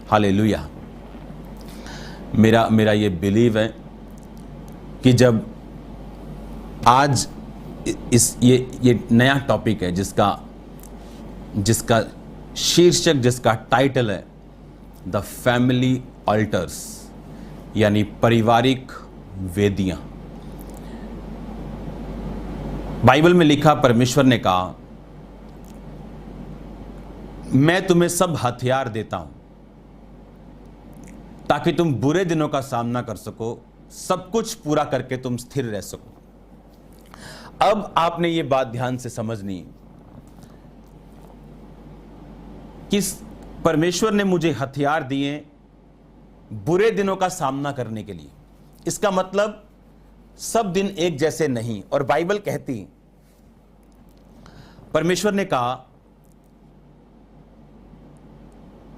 Hallelujah. मेरा ये believe है कि जब आज ये नया टॉपिक है जिसका शीर्षक, जिसका टाइटल है द फैमिली अल्टर्स, यानी पारिवारिक वेदियां। बाइबल में लिखा, परमेश्वर ने कहा, मैं तुम्हें सब हथियार देता हूं ताकि तुम बुरे दिनों का सामना कर सको, सब कुछ पूरा करके तुम स्थिर रह सको। अब आपने ये बात ध्यान से समझनी कि परमेश्वर ने मुझे हथियार दिए बुरे दिनों का सामना करने के लिए। इसका मतलब सब दिन एक जैसे नहीं। और बाइबल कहती, परमेश्वर ने कहा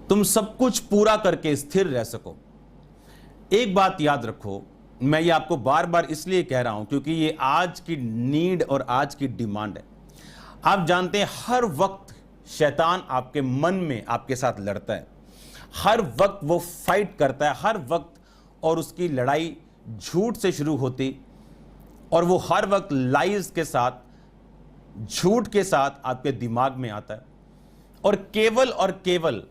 तुम सब कुछ पूरा करके स्थिर रह सको। एक बात याद रखो, मैं ये आपको बार बार इसलिए कह रहा हूं क्योंकि ये आज की नीड और आज की डिमांड है। आप जानते हैं हर वक्त शैतान आपके मन में आपके साथ लड़ता है, हर वक्त वो फाइट करता है, हर वक्त। और उसकी लड़ाई झूठ से शुरू होती और वो हर वक्त लाइज के साथ, झूठ के साथ आपके दिमाग में आता है। और केवल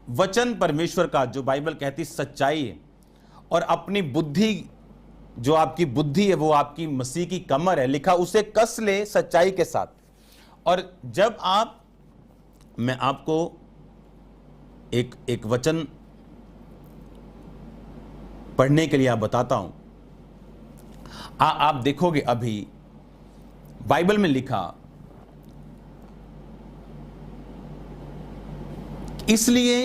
वचन परमेश्वर का, जो बाइबल कहती सच्चाई है, और अपनी बुद्धि, जो आपकी बुद्धि है वो आपकी मसीह की कमर है, लिखा उसे कस ले सच्चाई के साथ। और जब मैं आपको एक वचन पढ़ने के लिए आप बताता हूं। आप देखोगे अभी बाइबल में लिखा, इसलिए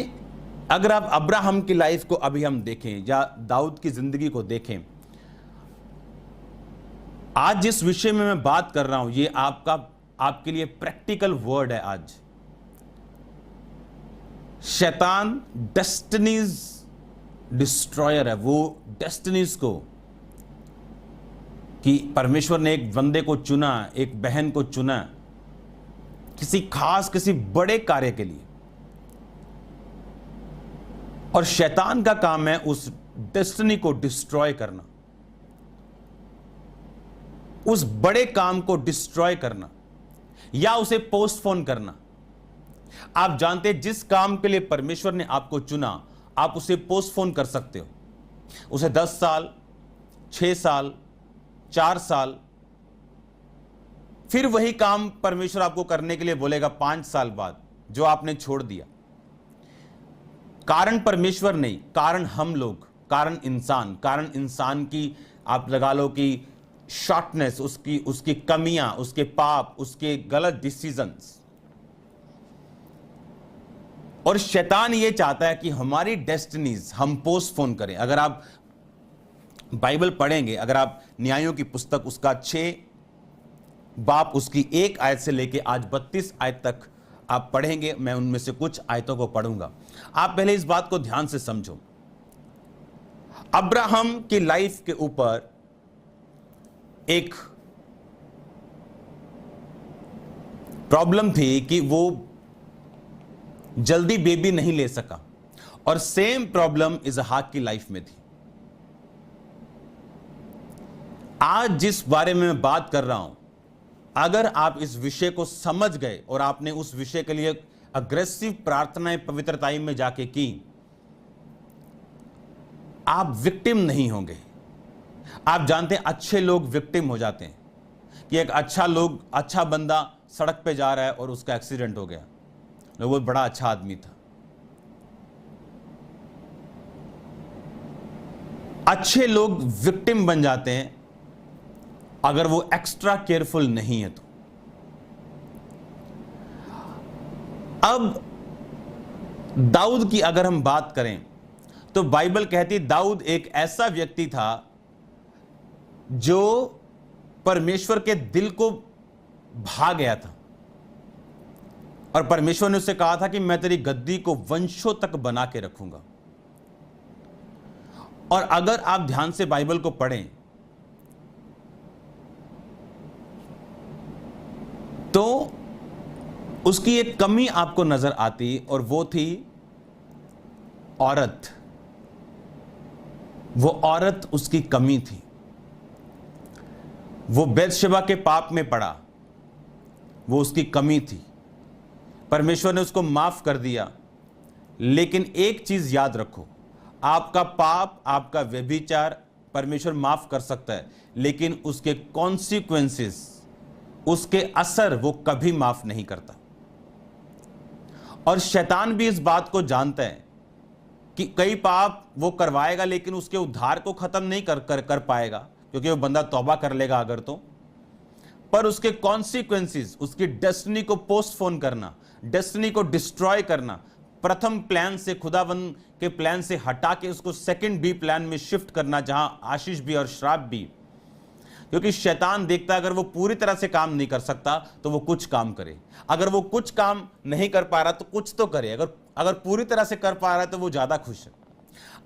अगर आप अब्राहम की लाइफ को अभी हम देखें या दाऊद की जिंदगी को देखें, आज जिस विषय में मैं बात कर रहा हूं ये आपके लिए प्रैक्टिकल वर्ड है। आज शैतान डेस्टिनीज डिस्ट्रॉयर है। वो डेस्टिनीज को, कि परमेश्वर ने एक बंदे को चुना, एक बहन को चुना किसी खास, किसी बड़े कार्य के लिए, और शैतान का काम है उस डेस्टिनी को डिस्ट्रॉय करना, उस बड़े काम को डिस्ट्रॉय करना या उसे पोस्टपोन करना। आप जानते हैं जिस काम के लिए परमेश्वर ने आपको चुना, आप उसे पोस्टपोन कर सकते हो, उसे 10 साल, 6 साल, 4 साल, फिर वही काम परमेश्वर आपको करने के लिए बोलेगा 5 साल बाद, जो आपने छोड़ दिया। कारण परमेश्वर नहीं, कारण हम लोग, कारण इंसान की, आप लगा लो कि शॉर्टनेस, उसकी कमियां, उसके पाप, उसके गलत डिसीजंस। और शैतान ये चाहता है कि हमारी डेस्टिनीज हम पोस्टपोन करें। अगर आप बाइबल पढ़ेंगे, अगर आप न्यायों की पुस्तक उसका 6 बाप उसकी 1 आयत से लेके आज 32 आयत तक आप पढ़ेंगे, मैं उनमें से कुछ आयतों को पढ़ूंगा। आप पहले इस बात को ध्यान से समझो। अब्राहम की लाइफ के ऊपर एक प्रॉब्लम थी कि वो जल्दी बेबी नहीं ले सका, और सेम प्रॉब्लम इसहाक की लाइफ में थी। आज जिस बारे में मैं बात कर रहा हूं, अगर आप इस विषय को समझ गए और आपने उस विषय के लिए अग्रेसिव प्रार्थनाएं पवित्रताई में जाके की, आप विक्टिम नहीं होंगे। आप जानते हैं अच्छे लोग विक्टिम हो जाते हैं, कि एक अच्छा बंदा सड़क पे जा रहा है और उसका एक्सीडेंट हो गया, वो बड़ा अच्छा आदमी था। अच्छे लोग विक्टिम बन जाते हैं अगर वो एक्स्ट्रा केयरफुल नहीं है तो। अब दाऊद की अगर हम बात करें तो बाइबल कहती दाऊद एक ऐसा व्यक्ति था जो परमेश्वर के दिल को भा गया था, और परमेश्वर ने उससे कहा था कि मैं तेरी गद्दी को वंशों तक बना के रखूंगा। और अगर आप ध्यान से बाइबल को पढ़ें तो उसकी एक कमी आपको नजर आती, और वो थी औरत, वो औरत उसकी कमी थी। वो बैतशेबा के पाप में पड़ा, वो उसकी कमी थी। परमेश्वर ने उसको माफ कर दिया। लेकिन एक चीज याद रखो, आपका पाप, आपका व्यभिचार परमेश्वर माफ कर सकता है, लेकिन उसके कॉन्सिक्वेंसेस, उसके असर वो कभी माफ नहीं करता। और शैतान भी इस बात को जानता है कि कई पाप वो करवाएगा, लेकिन उसके उद्धार को खत्म नहीं कर पाएगा, क्योंकि वो बंदा तौबा कर लेगा अगर तो। पर उसके कॉन्सिक्वेंसेस, उसकी डेस्टिनी को पोस्टपोन करना, डेस्टिनी को डिस्ट्रॉय करना, प्रथम प्लान से, खुदावन के प्लान से हटा के उसको सेकंड बी प्लान में शिफ्ट करना, जहां आशीष भी और श्राप भी। क्योंकि शैतान देखता है अगर वो पूरी तरह से काम नहीं कर सकता तो वो कुछ काम करे, अगर वो कुछ काम नहीं कर पा रहा तो कुछ तो करे, अगर पूरी तरह से कर पा रहा है तो वो ज्यादा खुश है।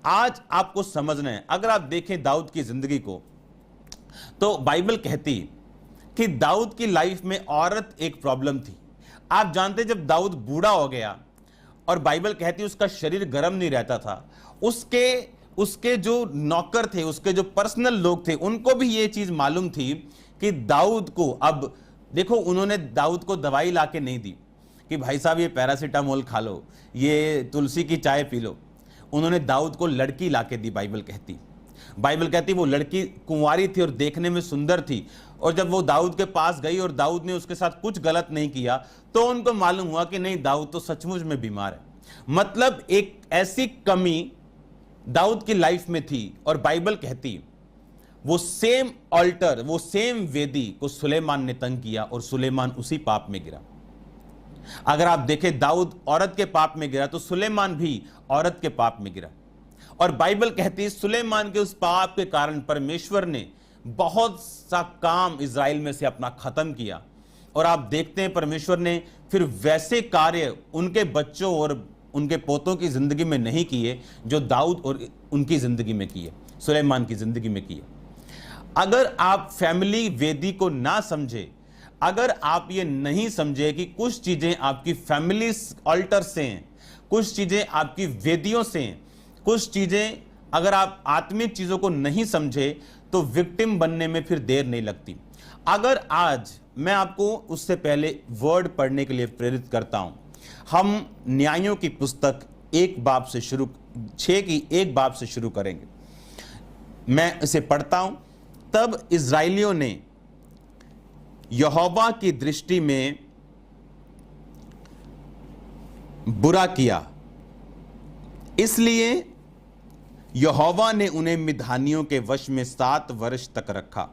आज आपको समझना है, अगर आप देखें दाऊद की जिंदगी को, तो बाइबल कहती कि दाऊद की लाइफ में औरत एक प्रॉब्लम थी। आप जानते, जब दाऊद बूढ़ा हो गया, और बाइबल कहती उसका शरीर गर्म नहीं रहता था, उसके जो नौकर थे, उसके जो पर्सनल लोग थे, उनको भी ये चीज मालूम थी कि दाऊद को, अब देखो, उन्होंने दाऊद को दवाई लाके नहीं दी कि भाई साहब ये पैरासीटामोल खा लो, ये तुलसी की चाय पी लो। उन्होंने दाऊद को लड़की लाके दी। बाइबल कहती वो लड़की कुंवारी थी और देखने में सुंदर थी, और जब वो दाऊद के पास गई और दाऊद ने उसके साथ कुछ गलत नहीं किया, तो उनको मालूम हुआ कि नहीं, दाऊद तो सचमुच में बीमार है। मतलब एक ऐसी कमी दाऊद की लाइफ में थी। और बाइबल कहती वो सेम ऑल्टर, वो सेम वेदी को सुलेमान ने तंग किया, और सुलेमान उसी पाप में गिरा। अगर आप देखें, दाऊद औरत के पाप में गिरा तो सुलेमान भी औरत के पाप में गिरा। और बाइबल कहती है सुलेमान के उस पाप के कारण परमेश्वर ने बहुत सा काम इजराइल में से अपना खत्म किया। और आप देखते हैं परमेश्वर ने फिर वैसे कार्य उनके बच्चों और उनके पोतों की जिंदगी में नहीं किए जो दाऊद और उनकी जिंदगी में किए, सुलेमान की जिंदगी में किए। अगर आप फैमिली वेदी को ना समझे, अगर आप ये नहीं समझे कि कुछ चीजें आपकी फैमिली ऑल्टर से हैं, कुछ चीजें आपकी वेदियों से हैं, कुछ चीजें अगर आप आत्मिक चीजों को नहीं समझे, तो विक्टिम बनने में फिर देर नहीं लगती। अगर आज मैं आपको उससे पहले वर्ड पढ़ने के लिए प्रेरित करता हूं, हम न्यायों की पुस्तक 6 की 1 बाब से शुरू करेंगे। मैं इसे पढ़ता हूं। तब इजराइलियों ने यहोवा की दृष्टि में बुरा किया, इसलिए यहोवा ने उन्हें मिधानियों के वश में 7 वर्ष तक रखा।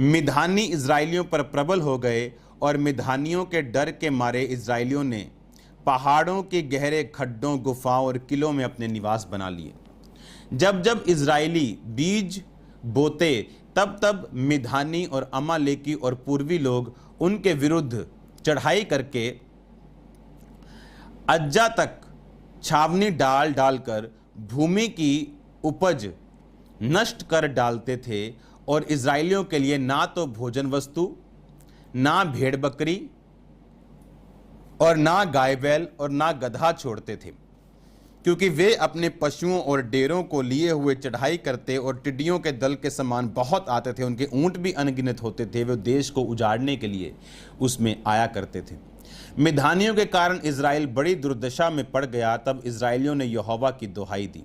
मिधानी इजराइलियों पर प्रबल हो गए, और मिधानियों के डर के मारे इजराइलियों ने पहाड़ों के गहरे खड्डों, गुफाओं और किलों में अपने निवास बना लिए। जब जब इजराइली बीज बोते, तब तब मिधानी और अमालेकी और पूर्वी लोग उनके विरुद्ध चढ़ाई करके अज्जा तक छावनी डाल डालकर भूमि की उपज नष्ट कर डालते थे, और इजराइलियों के लिए ना तो भोजन वस्तु, ना भेड़ बकरी, और ना गाय बैल, और ना गधा छोड़ते थे, क्योंकि वे अपने पशुओं और डेरों को लिए हुए चढ़ाई करते और टिड्डियों के दल के समान बहुत आते थे। उनके ऊंट भी अनगिनत होते थे, वे देश को उजाड़ने के लिए उसमें आया करते थे। मिधानियों के कारण इजराइल बड़ी दुर्दशा में पड़ गया। तब इजराइलियों ने यहोवा की दुहाई दी।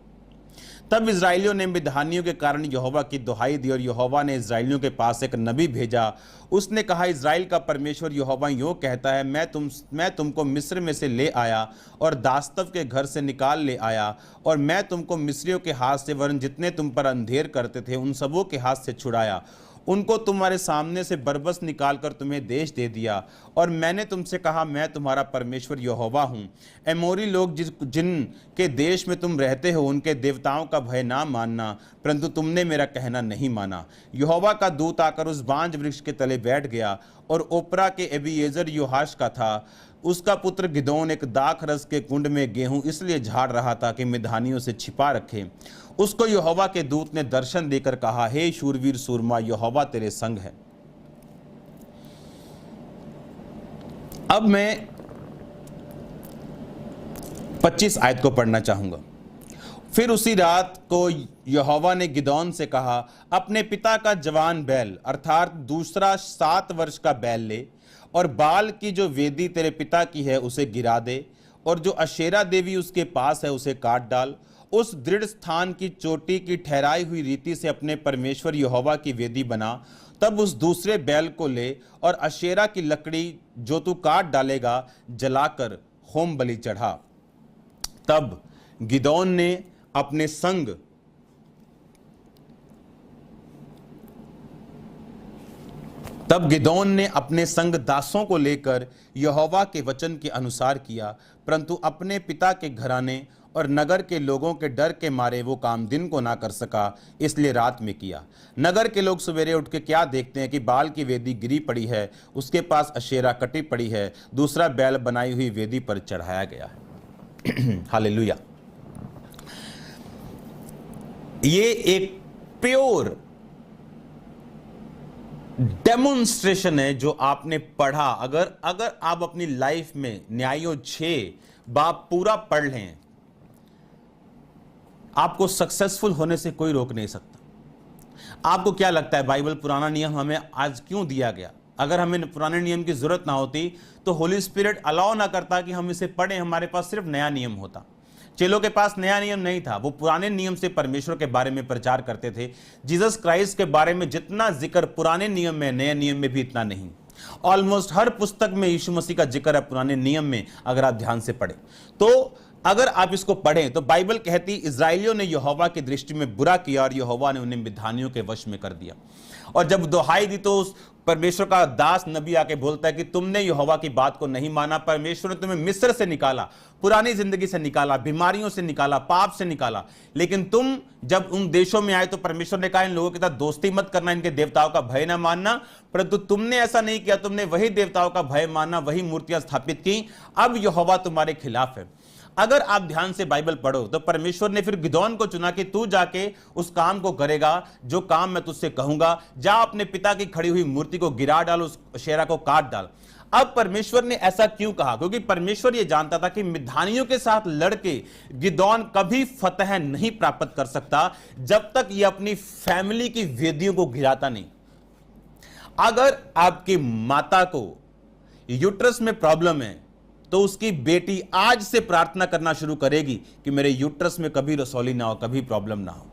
तब इजराइलियों ने मिधानियों के कारण यहोवा की दुहाई दी, और यहोवा ने इजराइलियों के पास एक नबी भेजा। उसने कहा, इजराइल का परमेश्वर यहोवा यूँ कहता है, मैं तुमको मिस्र में से ले आया और दास्तव के घर से निकाल ले आया, और मैं तुमको मिस्रियों के हाथ से, वरन जितने तुम पर अंधेर करते थे उन सबों के हाथ से छुड़ाया। उनको तुम्हारे सामने से बरबस निकालकर तुम्हें देश दे दिया। और मैंने तुमसे कहा, मैं तुम्हारा परमेश्वर यहोवा हूँ। एमोरी लोग जिनके देश में तुम रहते हो, उनके देवताओं का भय ना मानना, परंतु तुमने मेरा कहना नहीं माना। यहोवा का दूत आकर उस बांज वृक्ष के तले बैठ गया, और ओपरा के एबीएजर योहाश का था। उसका पुत्र गिदोन एक दाख रस के कुंड में गेहूं इसलिए झाड़ रहा था कि मिधानियों से छिपा रखे। उसको यहोवा के दूत ने दर्शन देकर कहा, हे शूरवीर सूरमा, यहोवा तेरे संग है। अब मैं 25 आयत को पढ़ना चाहूंगा। फिर उसी रात को यहोवा ने गिदोन से कहा, अपने पिता का जवान बैल अर्थात दूसरा 7 वर्ष का बैल ले और बाल की जो वेदी तेरे पिता की है उसे गिरा दे, और जो अशेरा देवी उसके पास है उसे काट डाल। उस दृढ़ स्थान की चोटी की ठहराई हुई रीति से अपने परमेश्वर यहोवा की वेदी बना। तब उस दूसरे बैल को ले और अशेरा की लकड़ी जो तू काट डालेगा जलाकर होम बलि चढ़ा। तब गिदोन ने अपने संग दासों को लेकर यहोवा के वचन के अनुसार किया, परंतु अपने पिता के घराने और नगर के लोगों के डर के मारे वो काम दिन को ना कर सका, इसलिए रात में किया। नगर के लोग सवेरे उठ के क्या देखते हैं कि बाल की वेदी गिरी पड़ी है, उसके पास अशेरा कटी पड़ी है, दूसरा बैल बनाई हुई वेदी पर चढ़ाया गया है। हालेलुया। ये एक प्योर डेमोन्स्ट्रेशन है जो आपने पढ़ा। अगर आप अपनी लाइफ में न्यायों 6 बाब पूरा पढ़ लें, आपको सक्सेसफुल होने से कोई रोक नहीं सकता। आपको क्या लगता है बाइबल पुराना नियम हमें आज क्यों दिया गया? अगर हमें पुराने नियम की जरूरत ना होती तो होली स्पिरिट अलाउ ना करता कि हम इसे पढ़ें, हमारे पास सिर्फ नया नियम होता। चेलों के पास नया नियम नहीं था, वो पुराने नियम से परमेश्वर के बारे में प्रचार करते थे। जीसस क्राइस्ट के बारे में जितना जिक्र पुराने नियम में, नए नियम में भी इतना नहीं। ऑलमोस्ट हर पुस्तक में यीशु मसीह का जिक्र है पुराने नियम में, अगर आप ध्यान से पढ़ें तो। अगर आप इसको पढ़ें तो बाइबल कहती इजराइलियों ने यहोवा की दृष्टि में बुरा किया और यहोवा ने उन्हें मिद्यानियों के वश में कर दिया। और जब दुहाई दी तो उस परमेश्वर का दास नबी आके बोलता है कि तुमने यहोवा की बात को नहीं माना, परमेश्वर ने तुम्हें मिस्र से निकाला, पुरानी जिंदगी से निकाला, बीमारियों से निकाला, पाप से निकाला, लेकिन तुम जब उन देशों में आए तो परमेश्वर ने कहा इन लोगों के साथ दोस्ती मत करना, इनके देवताओं का भय ना मानना, परंतु तुमने ऐसा नहीं किया, तुमने वही देवताओं का भय मानना, वही मूर्तियां स्थापित की, अब यहोवा तुम्हारे खिलाफ है। अगर आप ध्यान से बाइबल पढ़ो तो परमेश्वर ने फिर गिदोन को चुना कि तू जाके उस काम को करेगा जो काम मैं तुझसे कहूंगा। जा अपने पिता की खड़ी हुई मूर्ति को गिरा डाल, उस शेरा को काट डाल। अब परमेश्वर ने ऐसा क्यों कहा? क्योंकि परमेश्वर यह जानता था कि मिद्यानियों के साथ लड़के गिदोन कभी फतह नहीं प्राप्त कर सकता जब तक यह अपनी फैमिली की वेदियों को गिराता नहीं। अगर आपकी माता को यूट्रस में प्रॉब्लम है तो उसकी बेटी आज से प्रार्थना करना शुरू करेगी कि मेरे यूट्रस में कभी रसौली ना हो, कभी प्रॉब्लम ना हो।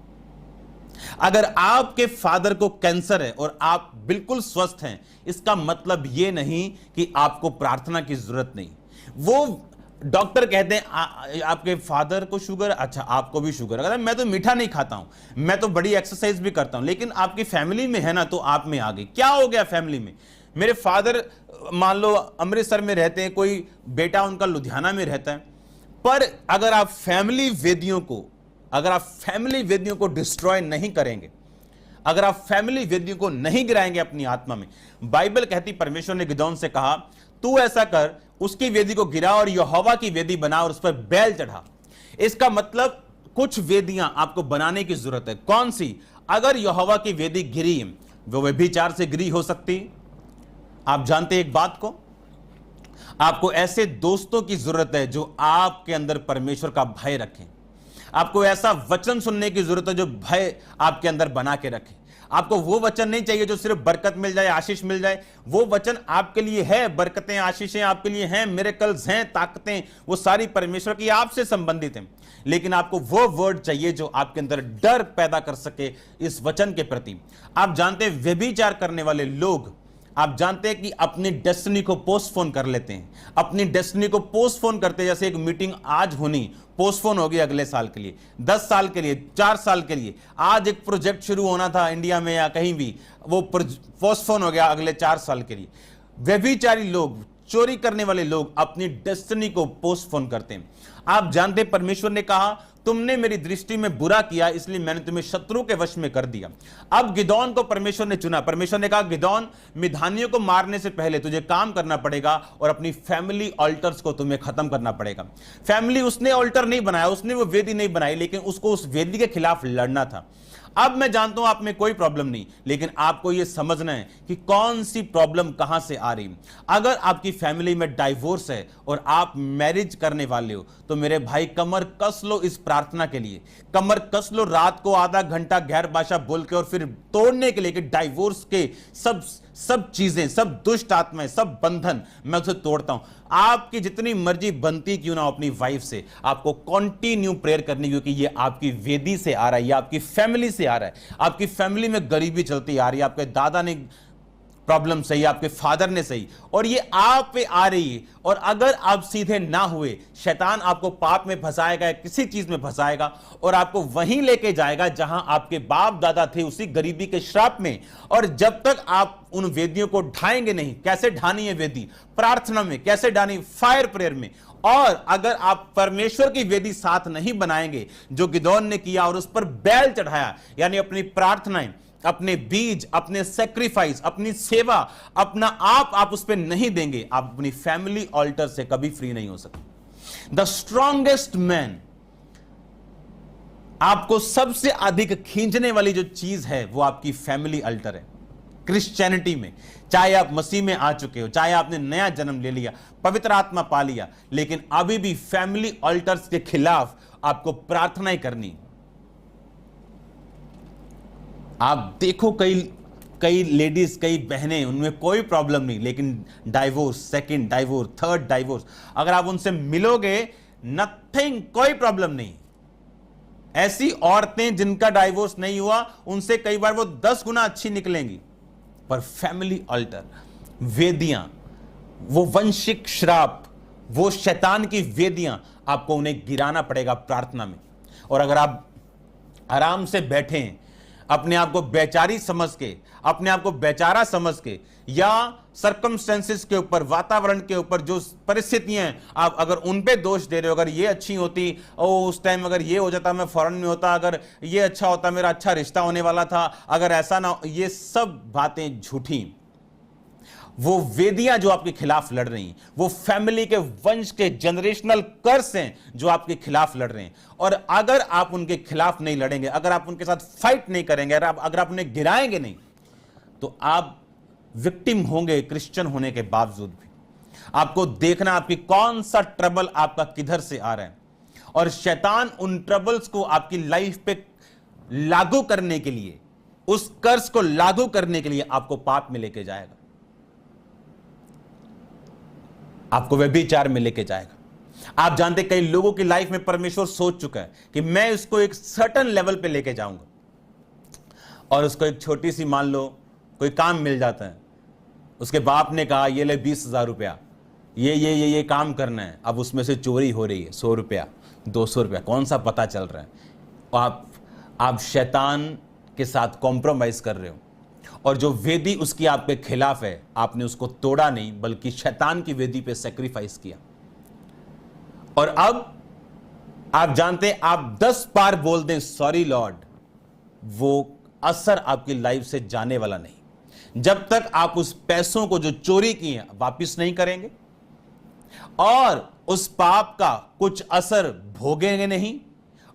अगर आपके फादर को कैंसर है और आप बिल्कुल स्वस्थ हैं, इसका मतलब यह नहीं कि आपको प्रार्थना की जरूरत नहीं। वो डॉक्टर कहते हैं आपके फादर को शुगर, अच्छा आपको भी शुगर। अगर मैं तो मीठा नहीं खाता हूं, मैं तो बड़ी एक्सरसाइज भी करता हूं, लेकिन आपकी फैमिली में है ना, तो आप में आ गई। क्या हो गया फैमिली में? मेरे फादर मान लो अमृतसर में रहते हैं, कोई बेटा उनका लुधियाना में रहता है, पर अगर आप फैमिली वेदियों को डिस्ट्रॉय नहीं करेंगे, अगर आप फैमिली वेदियों को नहीं गिराएंगे अपनी आत्मा में, बाइबल कहती परमेश्वर ने गिदोन से कहा तू ऐसा कर, उसकी वेदी को गिरा और यहोवा की वेदी बना और उस पर बैल चढ़ा। इसका मतलब कुछ वेदियां आपको बनाने की जरूरत है। कौन सी? अगर यहोवा की वेदी गिरी, वो व्यभिचार से गिरी हो सकती। आप जानते एक बात को, आपको ऐसे दोस्तों की जरूरत है जो आपके अंदर परमेश्वर का भय रखें। आपको ऐसा वचन सुनने की जरूरत है जो भय आपके अंदर बना के रखे। आपको वो वचन नहीं चाहिए जो सिर्फ बरकत मिल जाए, आशीष मिल जाए। वो वचन आपके लिए है, बरकतें आशीषें आपके लिए हैं, मिरेकल्स हैं, ताकतें, वो सारी परमेश्वर की आपसे संबंधित हैं। लेकिन आपको वो वर्ड चाहिए जो आपके अंदर डर पैदा कर सके इस वचन के प्रति। आप जानते हैं व्यभिचार करने वाले लोग, आप जानते हैं कि अपनी डेस्टिनी को पोस्टपोन कर लेते हैं, अपनी डेस्टिनी को पोस्टपोन करते हैं। जैसे एक मीटिंग आज होनी पोस्टपोन हो गई अगले साल के लिए, 10 साल के लिए, 4 साल के लिए। आज एक प्रोजेक्ट शुरू होना था इंडिया में या कहीं भी, वो पोस्टपोन हो गया अगले 4 साल के लिए। व्यभिचारी लोग, चोरी करने वाले लोग अपनी डेस्टिनी को पोस्टपोन करते हैं। आप जानते परमेश्वर ने कहा तुमने मेरी दृष्टि में बुरा किया, इसलिए मैंने तुम्हें शत्रु के वश में कर दिया। अब गिदोन को परमेश्वर ने चुना। परमेश्वर ने कहा, गिदोन, मिधानियों को मारने से पहले तुझे काम करना पड़ेगा और अपनी फैमिली ऑल्टर्स को तुम्हें खत्म करना पड़ेगा। फैमिली, उसने ऑल्टर नहीं बनाया, उसने वो वेदी नहीं बनाई, लेकिन उसको उस वेदी के खिलाफ लड़ना था। अब मैं जानता हूं आप में कोई प्रॉब्लम नहीं, लेकिन आपको यह समझना है कि कौन सी प्रॉब्लम कहां से आ रही। अगर आपकी फैमिली में डाइवोर्स है और आप मैरिज करने वाले हो, तो मेरे भाई कमर कस लो इस प्रार्थना के लिए। कमर कस लो रात को आधा घंटा गैर भाषा बोल के और फिर तोड़ने के लिए कि डाइवोर्स के सब चीजें, सब दुष्ट आत्माएं, सब बंधन मैं उसे तोड़ता हूं। आपकी जितनी मर्जी बनती क्यों ना हो अपनी वाइफ से, आपको कंटिन्यू प्रेयर करनी, क्योंकि ये आपकी वेदी से आ रहा है, ये आपकी फैमिली से आ रहा है। आपकी फैमिली में गरीबी चलती आ रही है, आपके दादा ने प्रॉब्लम सही, आपके फादर ने सही, और ये आप पे आ रही है। और अगर आप सीधे ना हुए, शैतान आपको पाप में फंसाएगा, किसी चीज में फंसाएगा और आपको वहीं लेके जाएगा जहां आपके बाप दादा थे, उसी गरीबी के श्राप में। और जब तक आप उन वेदियों को ढाएंगे नहीं, कैसे ढानी है वेदी? प्रार्थना में। कैसे ढानी? फायर प्रेयर में। और अगर आप परमेश्वर की वेदी साथ नहीं बनाएंगे, जो गिदोन ने किया और उस पर बैल चढ़ाया, यानी अपनी प्रार्थनाएं, अपने बीज, अपने सेक्रीफाइस, अपनी सेवा, अपना आप उस पर नहीं देंगे, आप अपनी फैमिली ऑल्टर से कभी फ्री नहीं हो सकते। द स्ट्रॉन्गेस्ट मैन, आपको सबसे अधिक खींचने वाली जो चीज है वो आपकी फैमिली अल्टर है। क्रिश्चियनिटी में, चाहे आप मसीह में आ चुके हो, चाहे आपने नया जन्म ले लिया, पवित्र आत्मा पा लिया, लेकिन अभी भी फैमिली अल्टर्स के खिलाफ आपको प्रार्थना ही करनी। आप देखो कई लेडीज, कई बहनें, उनमें कोई प्रॉब्लम नहीं, लेकिन divorce, second divorce, third divorce, अगर आप उनसे मिलोगे, नथिंग, कोई प्रॉब्लम नहीं। ऐसी औरतें जिनका डाइवोर्स नहीं हुआ, उनसे कई बार वो 10 गुना अच्छी निकलेंगी। पर फैमिली अल्टर, वेदियां, वो वंशिक श्राप, वो शैतान की वेदियां, आपको उन्हें गिराना पड़ेगा प्रार्थना में। और अगर आप आराम से बैठे, अपने आप को बेचारी समझ के, अपने आप को बेचारा समझ के, या सर्कमस्टेंसेस के ऊपर, वातावरण के ऊपर जो परिस्थितियां हैं, आप अगर उन पे दोष दे रहे हो, अगर ये अच्छी होती, ओ उस टाइम अगर ये हो जाता, मैं फॉरेन में होता, अगर ये अच्छा होता, मेरा अच्छा रिश्ता होने वाला था, अगर ऐसा ना, ये सब बातें झूठी। वो वेदियां जो आपके खिलाफ लड़ रही हैं, वो फैमिली के वंश के जनरेशनल कर्स हैं जो आपके खिलाफ लड़ रहे हैं। और अगर आप उनके खिलाफ नहीं लड़ेंगे, अगर आप उनके साथ फाइट नहीं करेंगे, अगर आप उन्हें गिराएंगे नहीं, तो आप विक्टिम होंगे क्रिश्चियन होने के बावजूद भी। आपको देखना आपकी कौन सा ट्रबल आपका किधर से आ रहा है, और शैतान उन ट्रबल्स को आपकी लाइफ पे लागू करने के लिए, उस कर्ज को लागू करने के लिए आपको पाप में लेके जाएगा, आपको व्यभिचार में लेके जाएगा। आप जानते कई लोगों की लाइफ में परमेश्वर सोच चुका है कि मैं इसको एक सर्टेन लेवल पे लेके जाऊंगा, और उसको एक छोटी सी, मान लो कोई काम मिल जाता है, उसके बाप ने कहा ये ले 20,000 रुपया, ये काम करना है, अब उसमें से चोरी हो रही है, 100 रुपया, 200 रुपया, कौन सा पता चल रहा है। आप शैतान के साथ कॉम्प्रोमाइज कर रहे हो, और जो वेदी उसकी आपके खिलाफ है, आपने उसको तोड़ा नहीं, बल्कि शैतान की वेदी पे सैक्रिफाइस किया। और अब आप जानते हैं, आप 10 बार बोल दें सॉरी लॉर्ड, वो असर आपकी लाइफ से जाने वाला नहीं, जब तक आप उस पैसों को जो चोरी किए हैं वापस नहीं करेंगे, और उस पाप का कुछ असर भोगेंगे नहीं,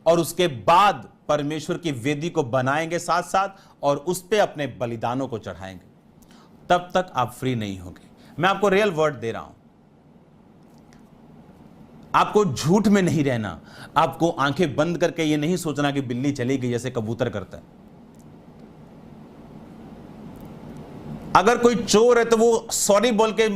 और उसके बाद परमेश्वर की वेदी को बनाएंगे साथ साथ, और उस पे अपने बलिदानों को चढ़ाएंगे, तब तक आप फ्री नहीं होंगे। मैं आपको रियल वर्ड दे रहा हूं, आपको झूठ में नहीं रहना, आपको आंखें बंद करके ये नहीं सोचना कि बिल्ली चली गई जैसे कबूतर करता है। अगर कोई चोर है तो वो सॉरी बोल के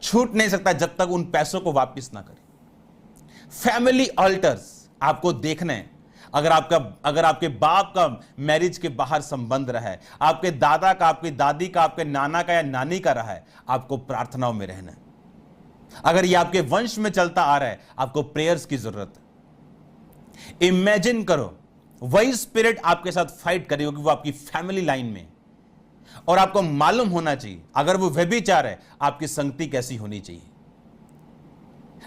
छूट नहीं सकता जब तक उन पैसों को वापस ना करे। फैमिली अल्टर्स आपको देखना है। अगर आपके बाप का मैरिज के बाहर संबंध रहा है, आपके दादा का, आपकी दादी का, आपके नाना का या नानी का रहा है, आपको प्रार्थनाओं में रहना है। अगर ये आपके वंश में चलता आ रहा है, आपको प्रेयर्स की जरूरत है। इमेजिन करो वही स्पिरिट आपके साथ फाइट करेगी, क्योंकि वो आपकी फैमिली लाइन में, और आपको मालूम होना चाहिए अगर वो व्यभिचार है, आपकी संगति कैसी होनी चाहिए,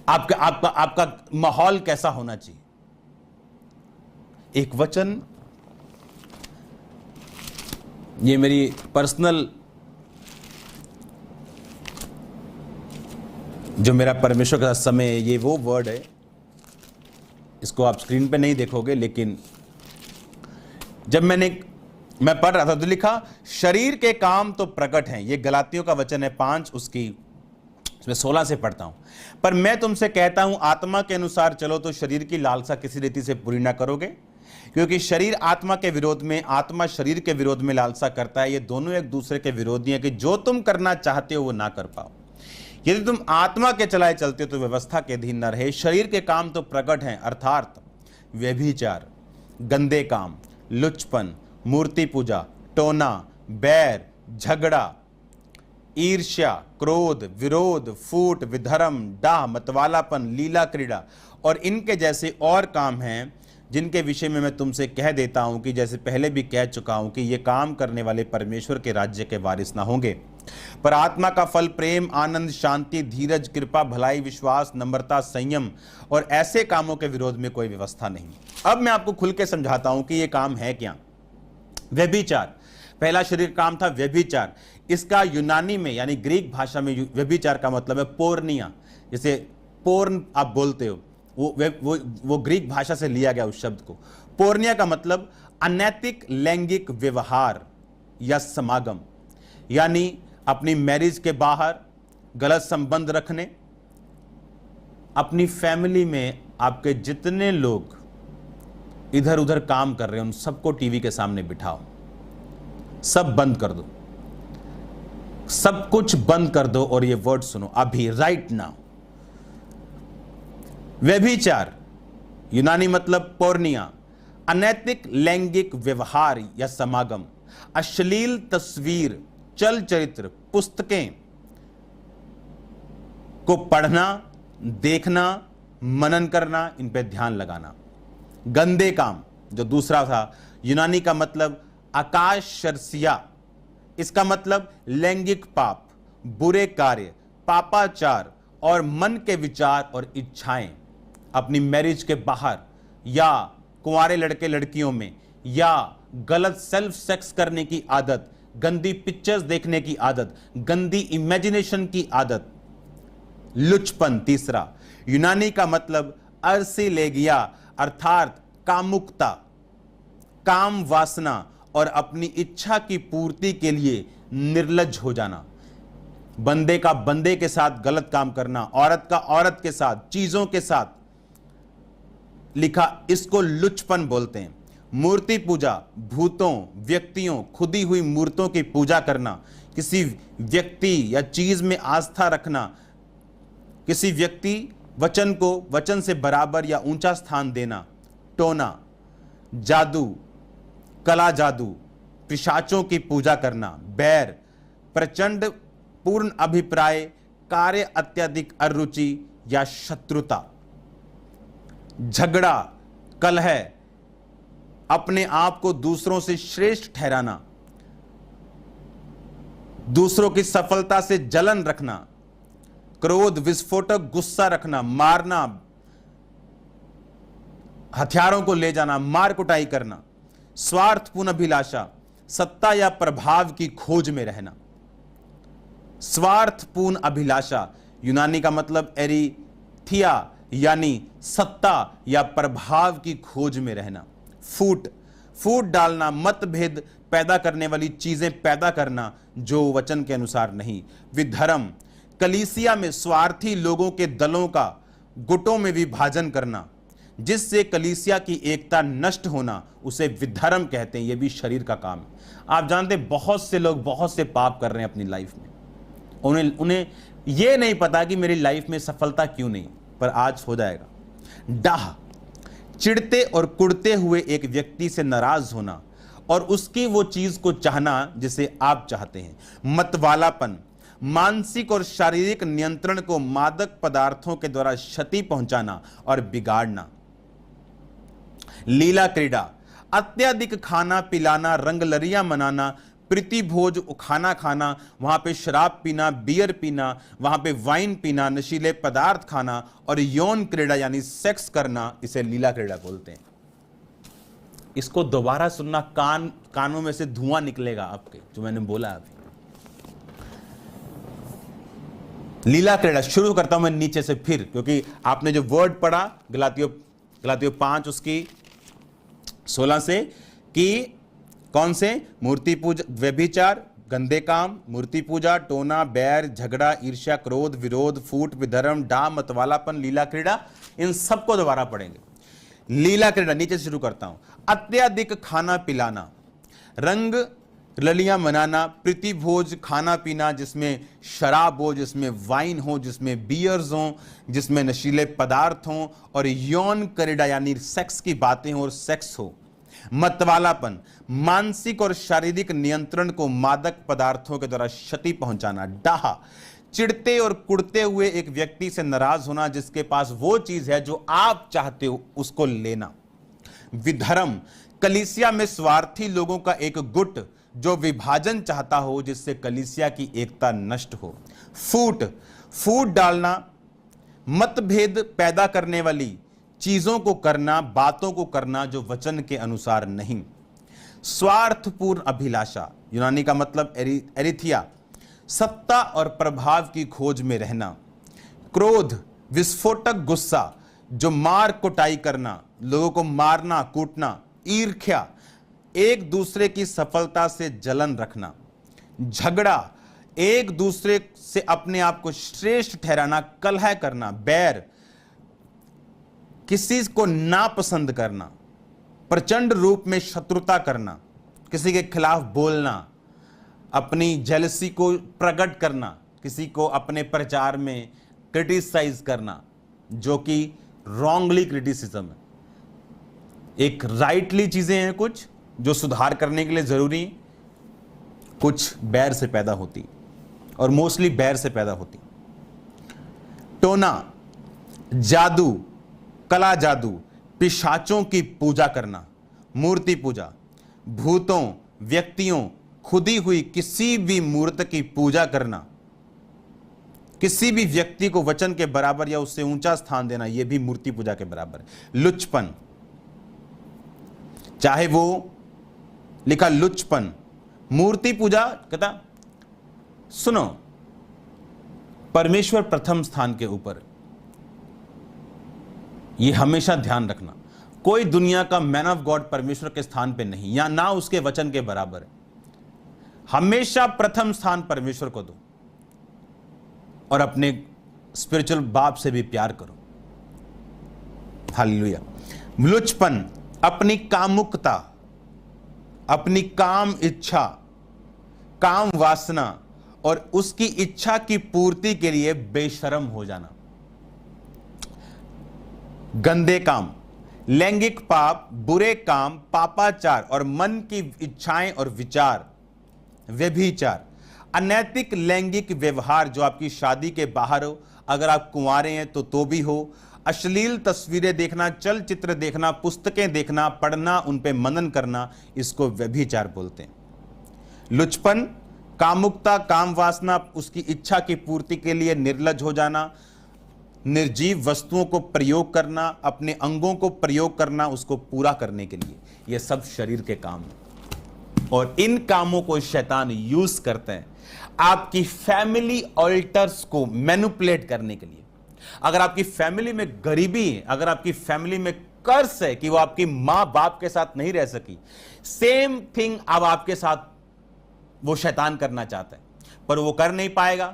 आपका माहौल कैसा होना चाहिए। एक वचन, ये मेरी पर्सनल, जो मेरा परमेश्वर के साथ समय है, ये वो वर्ड है, इसको आप स्क्रीन पे नहीं देखोगे, लेकिन जब मैं पढ़ रहा था तो लिखा, शरीर के काम तो प्रकट हैं। ये गलातियों का वचन है 5, उसमें 16 से पढ़ता हूं। पर मैं तुमसे कहता हूं, आत्मा के अनुसार चलो तो शरीर की लालसा किसी रीति से पूरी ना करोगे, क्योंकि शरीर आत्मा के विरोध में, आत्मा शरीर के विरोध में लालसा करता है। ये दोनों एक दूसरे के विरोधी हैं कि जो तुम करना चाहते हो वो ना कर पाओ। यदि तुम आत्मा के चलाए चलते हो तो व्यवस्था के अधीन न रहे। शरीर के काम तो प्रकट हैं, अर्थात व्यभिचार, गंदे काम, लुच्चपन, मूर्ति पूजा, टोना, बैर, झगड़ा, ईर्ष्या, क्रोध, विरोध, फूट, विधर्म, डाह, मतवालापन, लीला क्रीड़ा और इनके जैसे और काम हैं, जिनके विषय में मैं तुमसे कह देता हूं कि जैसे पहले भी कह चुका हूं कि ये काम करने वाले परमेश्वर के राज्य के वारिस ना होंगे। पर आत्मा का फल प्रेम, आनंद, शांति, धीरज, कृपा, भलाई, विश्वास, नम्रता, संयम और ऐसे कामों के विरोध में कोई व्यवस्था नहीं। अब मैं आपको खुल के समझाता हूं कि ये काम है क्या। व्यभिचार, पहला शरीर काम था व्यभिचार। इसका यूनानी में यानी ग्रीक भाषा में व्यभिचार का मतलब है पोर्निया। जैसे पोर्न आप बोलते हो, वो ग्रीक भाषा से लिया गया उस शब्द को। पोर्निया का मतलब अनैतिक लैंगिक व्यवहार या समागम, यानी अपनी मैरिज के बाहर गलत संबंध रखने। अपनी फैमिली में आपके जितने लोग इधर उधर काम कर रहे हैं उन सबको टीवी के सामने बिठाओ, सब बंद कर दो, सब कुछ बंद कर दो और ये वर्ड सुनो अभी, राइट नाउ। व्यभिचार यूनानी मतलब पोर्निया, अनैतिक लैंगिक व्यवहार या समागम, अश्लील तस्वीर, चल चरित्र, पुस्तकें को पढ़ना, देखना, मनन करना, इन पे ध्यान लगाना। गंदे काम जो दूसरा था, यूनानी का मतलब आकाशर्सिया, इसका मतलब लैंगिक पाप, बुरे कार्य, पापाचार और मन के विचार और इच्छाएं अपनी मैरिज के बाहर या कुंवारे लड़के लड़कियों में, या गलत सेल्फ सेक्स करने की आदत, गंदी पिक्चर्स देखने की आदत, गंदी इमेजिनेशन की आदत। लुचपन तीसरा, यूनानी का मतलब अर्सिलेगिया अर्थात कामुकता, काम वासना और अपनी इच्छा की पूर्ति के लिए निर्लज हो जाना। बंदे का बंदे के साथ गलत काम करना, औरत का औरत के साथ, चीजों के साथ, लिखा इसको लुचपन बोलते हैं। मूर्ति पूजा, भूतों, व्यक्तियों, खुदी हुई मूर्तों की पूजा करना, किसी व्यक्ति या चीज में आस्था रखना, किसी व्यक्ति वचन को वचन से बराबर या ऊंचा स्थान देना। टोना, जादू, कला जादू, पिशाचों की पूजा करना। बैर, प्रचंड पूर्ण अभिप्राय, कार्य अत्यधिक अरुचि या शत्रुता। झगड़ा, कलह, अपने आप को दूसरों से श्रेष्ठ ठहराना, दूसरों की सफलता से जलन रखना। क्रोध, विस्फोटक गुस्सा रखना, मारना, हथियारों को ले जाना, मार कुटाई करना। स्वार्थपूर्ण अभिलाषा, सत्ता या प्रभाव की खोज में रहना। स्वार्थपूर्ण अभिलाषा यूनानी का मतलब एरिथिया यानी सत्ता या प्रभाव की खोज में रहना। फूट डालना, मतभेद पैदा करने वाली चीजें पैदा करना जो वचन के अनुसार नहीं। विधर्म, कलीसिया में स्वार्थी लोगों के दलों का गुटों में विभाजन करना, जिससे कलीसिया की एकता नष्ट होना, उसे विधर्म कहते हैं। यह भी शरीर का काम है। आप जानते हैं बहुत से लोग बहुत से पाप कर रहे हैं अपनी लाइफ में, उन्हें यह नहीं पता कि मेरी लाइफ में सफलता क्यों नहीं, पर आज हो जाएगा। डाह, चिढ़ते और कुड़ते हुए एक व्यक्ति से नाराज होना और उसकी वो चीज को चाहना जिसे आप चाहते हैं। मतवालापन, मानसिक और शारीरिक नियंत्रण को मादक पदार्थों के द्वारा क्षति पहुंचाना और बिगाड़ना। लीला क्रीड़ा, अत्यधिक खाना पिलाना, रंगलरियां मनाना, प्रीति भोज खाना खाना, वहां पे शराब पीना, बियर पीना, वहां पे वाइन पीना, नशीले पदार्थ खाना और यौन क्रीड़ा यानी सेक्स करना, इसे लीला क्रीड़ा बोलते हैं। इसको दोबारा सुनना, कानों में से धुआं निकलेगा आपके, जो मैंने बोला अभी। लीला क्रीड़ा, शुरू करता हूं मैं नीचे से फिर, क्योंकि आपने जो वर्ड पढ़ा गलातियों 5 उसकी 16 से, कि कौन से? मूर्ति पूजा, व्यभिचार, गंदे काम, मूर्ति पूजा, टोना, बैर, झगड़ा, ईर्ष्या, क्रोध, विरोध, फूट, विधर्म, डा, मतवालापन, लीला क्रीड़ा, इन सबको दोबारा पढ़ेंगे। लीला क्रीड़ा, नीचे से शुरू करता हूं। अत्यधिक खाना पिलाना, रंग ललियां मनाना, प्रीति भोज, खाना पीना जिसमें शराब हो, जिसमें वाइन हो, जिसमें बियर्स हो, जिसमें नशीले पदार्थ हो, और यौन क्रीड़ा यानी सेक्स की बातें हो और सेक्स हो। मतवालापन, मानसिक और शारीरिक नियंत्रण को मादक पदार्थों के द्वारा क्षति पहुंचाना। डाहा, चिढ़ते और कुड़ते हुए एक व्यक्ति से नाराज होना जिसके पास वो चीज है जो आप चाहते हो उसको लेना। विधर्म, कलीसिया में स्वार्थी लोगों का एक गुट जो विभाजन चाहता हो जिससे कलीसिया की एकता नष्ट हो। फूट डालना, मतभेद पैदा करने वाली चीजों को करना, बातों को करना जो वचन के अनुसार नहीं। स्वार्थपूर्ण अभिलाषा, यूनानी का मतलब एरिथिया, सत्ता और प्रभाव की खोज में रहना। क्रोध, विस्फोटक गुस्सा जो मार कुटाई करना, लोगों को मारना कूटना। ईर्ष्या, एक दूसरे की सफलता से जलन रखना। झगड़ा, एक दूसरे से अपने आप को श्रेष्ठ ठहराना, कलह करना। बैर, किसी को नापसंद करना, प्रचंड रूप में शत्रुता करना, किसी के खिलाफ बोलना, अपनी जेलसी को प्रकट करना, किसी को अपने प्रचार में क्रिटिसाइज करना, जो कि रॉन्गली क्रिटिसिज्म है। एक राइटली चीजें हैं कुछ जो सुधार करने के लिए जरूरी, कुछ बैर से पैदा होती, और मोस्टली बैर से पैदा होती। टोना, जादू, कला जादू, पिशाचों की पूजा करना, मूर्ति पूजा, भूतों, व्यक्तियों, खुदी हुई किसी भी मूर्त की पूजा करना, किसी भी व्यक्ति को वचन के बराबर या उससे ऊंचा स्थान देना, यह भी मूर्ति पूजा के बराबर है। लुचपन, चाहे वो लिखा लुचपन, मूर्ति पूजा कहता, सुनो, परमेश्वर प्रथम स्थान के ऊपर, यह हमेशा ध्यान रखना। कोई दुनिया का मैन ऑफ गॉड परमेश्वर के स्थान पे नहीं, या ना उसके वचन के बराबर है। हमेशा प्रथम स्थान परमेश्वर को दो और अपने स्पिरिचुअल बाप से भी प्यार करो। हालेलुया। लुचपन, अपनी कामुकता, अपनी काम इच्छा, काम वासना और उसकी इच्छा की पूर्ति के लिए बेशर्म हो जाना। गंदे काम, लैंगिक पाप, बुरे काम, पापाचार और मन की इच्छाएं और विचार। व्यभिचार, अनैतिक लैंगिक व्यवहार जो आपकी शादी के बाहर हो, अगर आप कुंवारे हैं तो भी हो। अश्लील तस्वीरें देखना, चलचित्र देखना, पुस्तकें देखना, पढ़ना, उन पे मनन करना, इसको व्यभिचार बोलते हैं। लुचपन, कामुकता, काम वासना, उसकी इच्छा की पूर्ति के लिए निर्लज हो जाना, निर्जीव वस्तुओं को प्रयोग करना, अपने अंगों को प्रयोग करना उसको पूरा करने के लिए, यह सब शरीर के काम हैं। और इन कामों को शैतान यूज करते हैं आपकी फैमिली ऑल्टर्स को मैनिपुलेट करने के लिए। अगर आपकी फैमिली में गरीबी है, अगर आपकी फैमिली में कर्ज है कि वो आपकी मां बाप के साथ नहीं रह सकी, सेम थिंग अब आपके साथ वो शैतान करना चाहता है, पर वो कर नहीं पाएगा।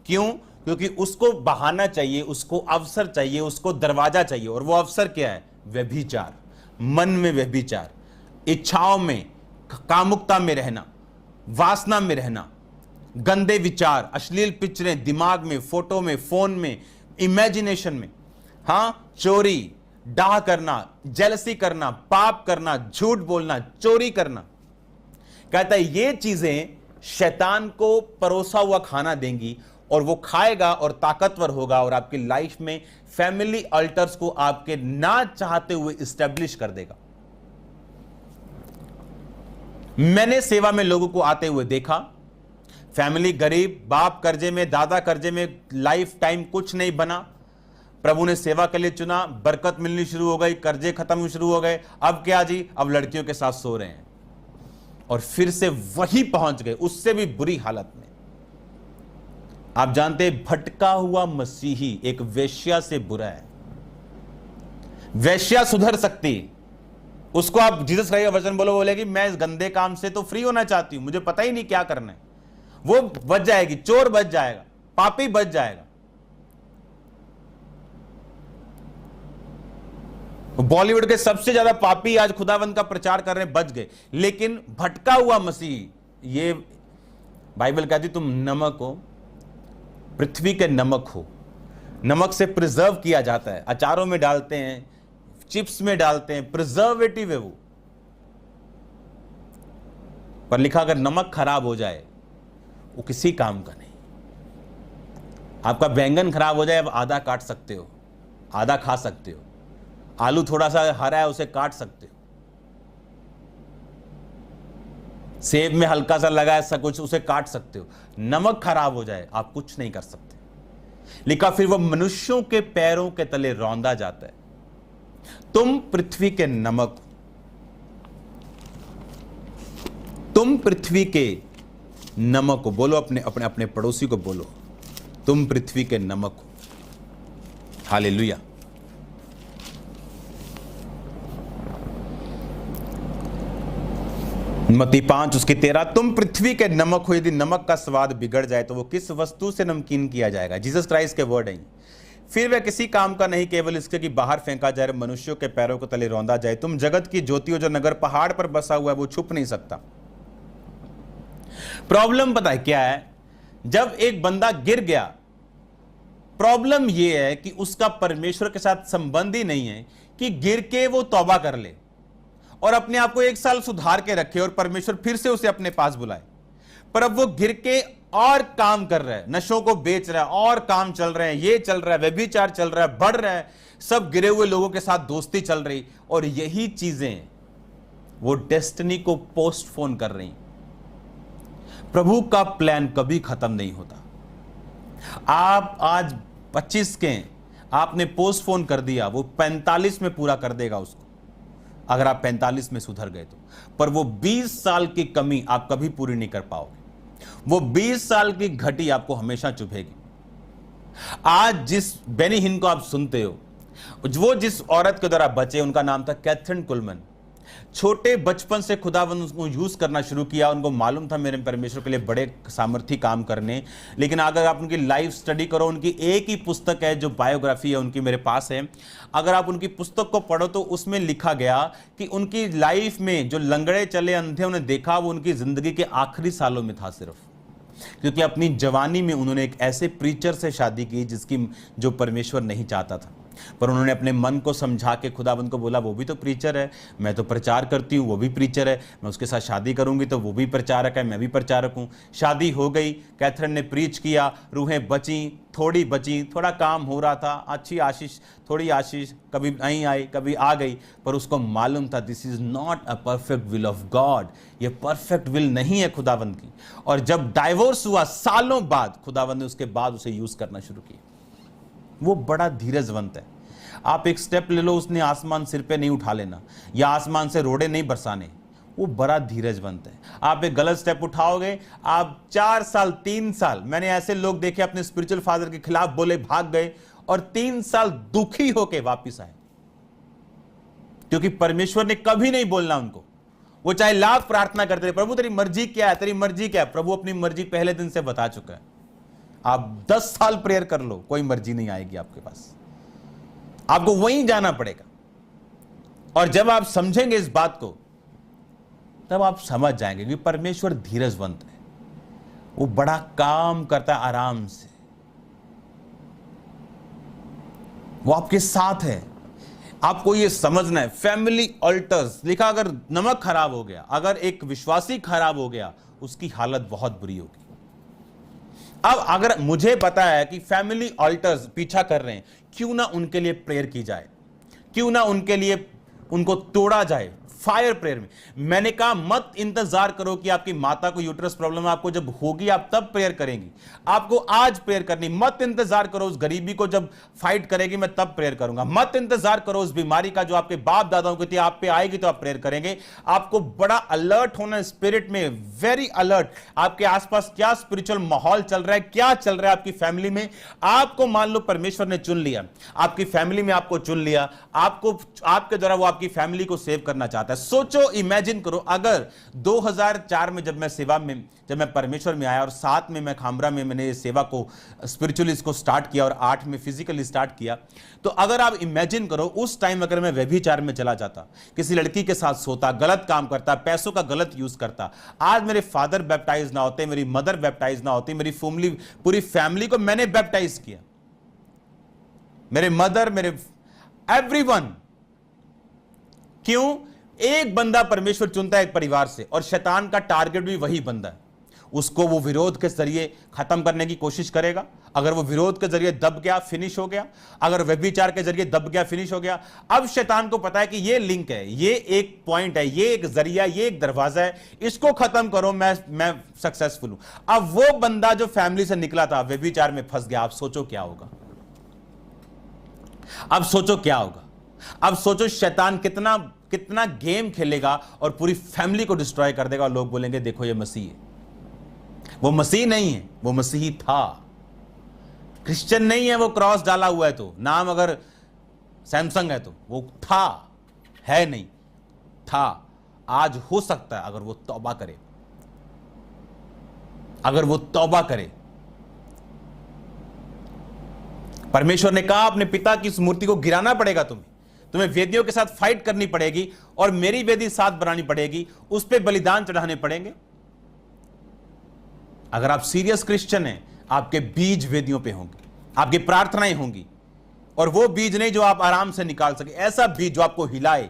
क्यों? क्योंकि उसको बहाना चाहिए, उसको अवसर चाहिए, उसको दरवाजा चाहिए। और वो अवसर क्या है? व्यभिचार, मन में व्यभिचार, इच्छाओं में, कामुकता में रहना, वासना में रहना, गंदे विचार, अश्लील पिक्चरें दिमाग में, फोटो में, फोन में, इमेजिनेशन में। हां, चोरी, डाह करना, जेलसी करना, पाप करना, झूठ बोलना, चोरी करना। कहता है ये चीजें शैतान को परोसा हुआ खाना देंगी और वो खाएगा और ताकतवर होगा और आपकी लाइफ में फैमिली अल्टर्स को आपके ना चाहते हुए इस्टेब्लिश कर देगा। मैंने सेवा में लोगों को आते हुए देखा, फैमिली गरीब, बाप कर्जे में, दादा कर्जे में, लाइफ टाइम कुछ नहीं बना, प्रभु ने सेवा के लिए चुना, बरकत मिलनी शुरू हो गई, कर्जे खत्म शुरू हो गए। अब क्या जी, अब लड़कियों के साथ सो रहे हैं और फिर से वही पहुंच गए, उससे भी बुरी हालत में। आप जानते हैं, भटका हुआ मसीही एक वेश्या से बुरा है। वेश्या सुधर सकती, उसको आप जीसस क्राइस्ट का वचन बोलेगी मैं इस गंदे काम से तो फ्री होना चाहती हूं, मुझे पता ही नहीं क्या करना है, वो बच जाएगी, चोर बच जाएगा, पापी बच जाएगा। बॉलीवुड के सबसे ज्यादा पापी आज खुदावंद का प्रचार कर रहे हैं, बच गए। लेकिन भटका हुआ मसीह, ये बाइबल कहती तुम नमक हो, पृथ्वी के नमक हो। नमक से प्रिजर्व किया जाता है, अचारों में डालते हैं, चिप्स में डालते हैं, प्रिजर्वेटिव है वो। पर लिखा अगर नमक खराब हो जाए वो किसी काम का नहीं। आपका बैंगन खराब हो जाए, अब आधा काट सकते हो, आधा खा सकते हो। आलू थोड़ा सा हरा है, उसे काट सकते हो। सेब में हल्का सा लगा है सब कुछ, उसे काट सकते हो। नमक खराब हो जाए आप कुछ नहीं कर सकते। लिखा फिर वो मनुष्यों के पैरों के तले रौंदा जाता है। तुम पृथ्वी के नमक, तुम पृथ्वी के नमक हो। बोलो अपने अपने अपने पड़ोसी को बोलो, तुम पृथ्वी के नमक हो। हालेलुया। मत्ती 5 उसकी 13, तुम पृथ्वी के नमक हो, यदि नमक का स्वाद बिगड़ जाए तो वो किस वस्तु से नमकीन किया जाएगा। जीसस क्राइस्ट के वर्ड हैं। फिर वह किसी काम का नहीं, केवल इसके कि बाहर फेंका जाए, मनुष्यों के पैरों के तले रौंदा जाए। तुम जगत की ज्योति हो, जो नगर पहाड़ पर बसा हुआ है वो छुप नहीं सकता। प्रॉब्लम पता है क्या है, जब एक बंदा गिर गया, प्रॉब्लम यह है कि उसका परमेश्वर के साथ संबंध ही नहीं है कि गिर के वो तौबा कर ले और अपने आप को 1 साल सुधार के रखे और परमेश्वर फिर से उसे अपने पास बुलाए। पर अब वो गिर के और काम कर रहा है, नशों को बेच रहा है, और काम चल रहे हैं, ये चल रहा है, व्यभिचार चल रहा है, बढ़ रहा है, सब गिरे हुए लोगों के साथ दोस्ती चल रही, और यही चीजें वो डेस्टिनी को पोस्टपोन कर रही। प्रभु का प्लान कभी खत्म नहीं होता। आप आज 25 के आपने पोस्टपोन कर दिया, वो 45 में पूरा कर देगा उसको, अगर आप 45 में सुधर गए तो। पर वो 20 साल की कमी आप कभी पूरी नहीं कर पाओगे। वो 20 साल की घटी आपको हमेशा चुभेगी। आज जिस बेनी हिन को आप सुनते हो, वो जिस औरत के द्वारा बचे, उनका नाम था कैथरीन कुलमन। छोटे बचपन से खुदावंद उसको यूज करना शुरू किया। उनको मालूम था मेरे परमेश्वर के लिए बड़े सामर्थी काम करने। लेकिन अगर आप उनकी लाइफ स्टडी करो, उनकी एक ही पुस्तक है जो बायोग्राफी है उनकी मेरे पास है, अगर आप उनकी पुस्तक को पढ़ो तो उसमें लिखा गया कि उनकी लाइफ में जो लंगड़े चले, अंधे उन्हें देखा, वो उनकी जिंदगी के आखिरी सालों में था सिर्फ। क्योंकि अपनी जवानी में उन्होंने एक ऐसे प्रीचर से शादी की जिसकी जो परमेश्वर नहीं चाहता था। पर उन्होंने अपने मन को समझा के खुदावंद को बोला, वो भी तो प्रीचर है, मैं तो प्रचार करती हूँ, वो भी प्रीचर है, मैं उसके साथ शादी करूंगी तो वो भी प्रचारक है, मैं भी प्रचारक हूँ। शादी हो गई, कैथरीन ने प्रीच किया, रूहें बची, थोड़ी बची, थोड़ा काम हो रहा था, अच्छी आशीष, थोड़ी आशीष कभी नहीं आई, कभी आ गई। पर उसको मालूम था this is not a perfect will of God, ये परफेक्ट विल नहीं है खुदावंद की। और जब डाइवोर्स हुआ सालों बाद, खुदावंद ने उसके बाद उसे यूज करना शुरू किया। वो बड़ा धीरजवंत है। आप एक स्टेप ले लो, उसने आसमान सिर पे नहीं उठा लेना या आसमान से रोड़े नहीं बरसाने, वो बड़ा धीरजवंत है। आप एक गलत स्टेप उठाओगे, आप 4 साल 3 साल, मैंने ऐसे लोग देखे अपने स्पिरिचुअल फादर के खिलाफ बोले, भाग गए और 3 साल दुखी होके वापिस आए, क्योंकि परमेश्वर ने कभी नहीं बोलना उनको। वो चाहे लाख प्रार्थना करते रहे, प्रभु तेरी मर्जी क्या है, तेरी मर्जी क्या है। प्रभु अपनी मर्जी पहले दिन से बता चुका है। आप 10 साल प्रेयर कर लो, कोई मर्जी नहीं आएगी आपके पास, आपको वहीं जाना पड़ेगा। और जब आप समझेंगे इस बात को, तब आप समझ जाएंगे कि परमेश्वर धीरजवंत है, वो बड़ा काम करता है आराम से, वो आपके साथ है। आपको ये समझना है। फैमिली अल्टर्स लिखा, अगर नमक खराब हो गया, अगर एक विश्वासी खराब हो गया, उसकी हालत बहुत बुरी होगी। अब अगर मुझे पता है कि फैमिली अल्टर्स पीछा कर रहे हैं, क्यों ना उनके लिए प्रेयर की जाए, क्यों ना उनके लिए उनको तोड़ा जाए, फायर प्रेयर में। मैंने कहा मत इंतजार करो कि आपकी माता को यूट्रस प्रॉब्लम है, आपको जब होगी आप तब प्रेयर करेंगी। आपको आज प्रेयर करनी। मत इंतजार करो उस गरीबी को जब फाइट करेगी मैं तब प्रेयर करूंगा। मत इंतजार करो उस बीमारी का जो आपके बाप दादाओं की थी, आप पे आएगी तो आप प्रेयर करेंगे। आपको बड़ा अलर्ट होना, स्पिरिट में वेरी अलर्ट। आपके आसपास क्या स्पिरिचुअल माहौल चल रहा है, क्या चल रहा है आपकी फैमिली में। आपको मान लो परमेश्वर ने चुन लिया, आपकी फैमिली में आपको चुन लिया, आपको आपके द्वारा वो आपकी फैमिली को सेव करना चाहता है। सोचो, इमेजिन करो, अगर 2004 में जब मैं परमेश्वर में आया और 7 में मैं खामरा में मैंने इस सेवा को स्पिरिचुअली इसको स्टार्ट किया और 8 में फिजिकली स्टार्ट किया, तो अगर आप इमेजिन करो उस टाइम अगर मैं व्यभिचार में चला जाता, किसी लड़की के साथ सोता, गलत काम करता, पैसों का गलत यूज करता, आज मेरे फादर बैप्टाइज ना होते, मेरी मदर बैप्टाइज ना होती, मेरी पूरी फैमिली को मैंने बैप्टाइज किया, मेरे मदर, मेरे एवरीवन। क्यों? एक बंदा परमेश्वर चुनता है एक परिवार से, और शैतान का टारगेट भी वही बंदा है। उसको वो विरोध के जरिए खत्म करने की कोशिश करेगा। अगर वो विरोध के जरिए दब गया, फिनिश हो गया। अगर व्यभिचार के जरिए दब गया, फिनिश हो गया। अब शैतान को पता है कि ये लिंक है, ये एक पॉइंट है, ये एक जरिया, ये एक दरवाजा है, इसको खत्म करो, मैं सक्सेसफुल हूं। अब वो बंदा जो फैमिली से निकला था व्यभिचार में फंस गया। आप सोचो क्या होगा, अब सोचो क्या होगा, अब सोचो शैतान कितना गेम खेलेगा और पूरी फैमिली को डिस्ट्रॉय कर देगा। और लोग बोलेंगे देखो ये मसीह है। वो मसीह नहीं है, वो मसीही था। क्रिश्चियन नहीं है, वो क्रॉस डाला हुआ है तो, नाम अगर सैमसंग है तो वो था, है नहीं, था। आज हो सकता है अगर वो तौबा करे, अगर वो तौबा करे। परमेश्वर ने कहा अपने पिता की इस मूर्ति को गिराना पड़ेगा, तुम्हें वेदियों के साथ फाइट करनी पड़ेगी और मेरी वेदी साथ बनानी पड़ेगी, उस पर बलिदान चढ़ाने पड़ेंगे। अगर आप सीरियस क्रिश्चियन हैं, आपके बीज वेदियों पे होंगे, आपकी प्रार्थनाएं होंगी, और वो बीज नहीं जो आप आराम से निकाल सके, ऐसा बीज जो आपको हिलाए।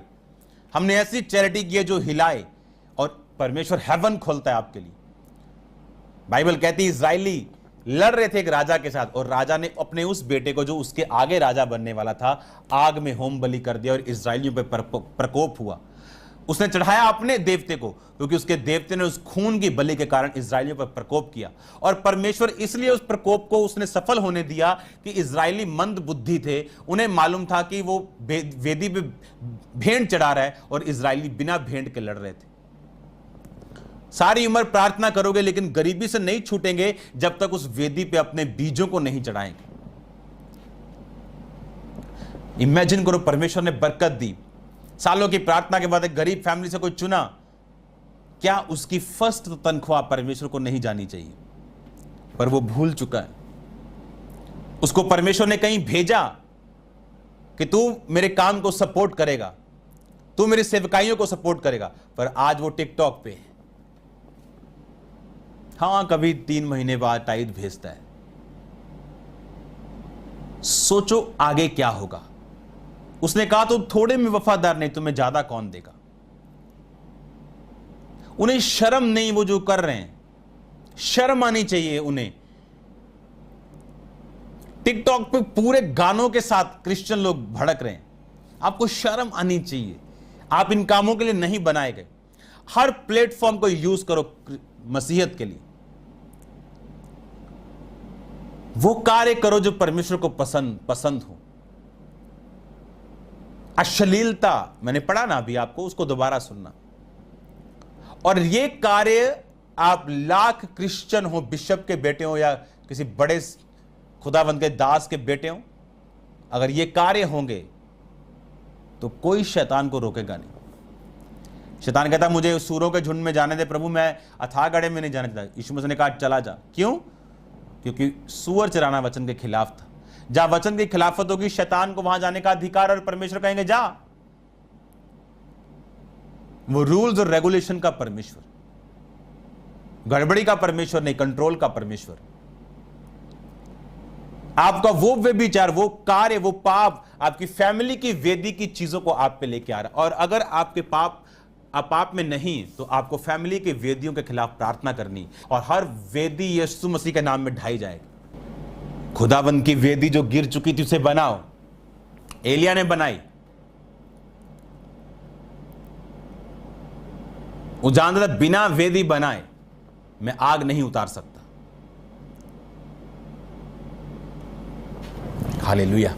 हमने ऐसी चैरिटी की है जो हिलाए, और परमेश्वर हेवन खोलता है आपके लिए। बाइबल कहती है इजराइली लड़ रहे थे एक राजा के साथ, और राजा ने अपने उस बेटे को जो उसके आगे राजा बनने वाला था आग में होम बलि कर दिया, और इजराइलियों पर प्रकोप हुआ। उसने चढ़ाया अपने देवते को, क्योंकि उसके देवते ने उस खून की बलि के कारण इजराइलियों पर प्रकोप किया। और परमेश्वर इसलिए उस प्रकोप को उसने सफल होने दिया कि इजराइली मंद बुद्धि थे, उन्हें मालूम था कि वो वेदी पे भेंट चढ़ा रहा है, और इजराइली बिना भेंट के लड़ रहे थे। सारी उम्र प्रार्थना करोगे लेकिन गरीबी से नहीं छूटेंगे जब तक उस वेदी पे अपने बीजों को नहीं चढ़ाएंगे। इमेजिन करो, परमेश्वर ने बरकत दी, सालों की प्रार्थना के बाद एक गरीब फैमिली से कोई चुना, क्या उसकी फर्स्ट तनख्वाह परमेश्वर को नहीं जानी चाहिए? पर वो भूल चुका है। उसको परमेश्वर ने कहीं भेजा कि तू मेरे काम को सपोर्ट करेगा, तू मेरी सेवकाइयों को सपोर्ट करेगा, पर आज वो टिकटॉक पे है। हाँ, कभी 3 महीने बाद टाइट भेजता है। सोचो आगे क्या होगा। उसने कहा तो थोड़े में वफादार नहीं, तुम्हें ज्यादा कौन देगा। उन्हें शर्म नहीं, वो जो कर रहे हैं, शर्म आनी चाहिए उन्हें। टिकटॉक पे पूरे गानों के साथ क्रिश्चियन लोग भड़क रहे हैं, आपको शर्म आनी चाहिए। आप इन कामों के लिए नहीं बनाए गए। हर प्लेटफॉर्म को यूज करो मसीहत के लिए। वो कार्य करो जो परमेश्वर को पसंद हो। अश्लीलता मैंने पढ़ा ना अभी आपको, उसको दोबारा सुनना। और ये कार्य आप लाख क्रिश्चियन हो, बिशप के बेटे हो या किसी बड़े खुदावंद के दास के बेटे हो, अगर ये कार्य होंगे तो कोई शैतान को रोकेगा नहीं। शैतान कहता मुझे सूरों के झुंड में जाने दे प्रभु, मैं अथाह गड्ढे में नहीं जाने देता। यीशु मसीह ने कहा चला जा। क्यों? क्योंकि सूअर चराना वचन के खिलाफ था। जहां वचन की खिलाफत होगी, शैतान को वहां जाने का अधिकार, और परमेश्वर कहेंगे जा। वो रूल्स और रेगुलेशन का परमेश्वर, गड़बड़ी का परमेश्वर नहीं, कंट्रोल का परमेश्वर। आपका वो व्यभिचार, वो कार्य, वो पाप आपकी फैमिली की वेदी की चीजों को आप पे लेके आ रहा है। और अगर आपके पाप में नहीं, तो आपको फैमिली के वेदियों के खिलाफ प्रार्थना करनी, और हर वेदी यीशु मसीह के नाम में ढाई जाएगी। खुदावंद की वेदी जो गिर चुकी थी उसे बनाओ। एलिया ने बनाई, वो जानता था बिना वेदी बनाए मैं आग नहीं उतार सकता। हालेलुया।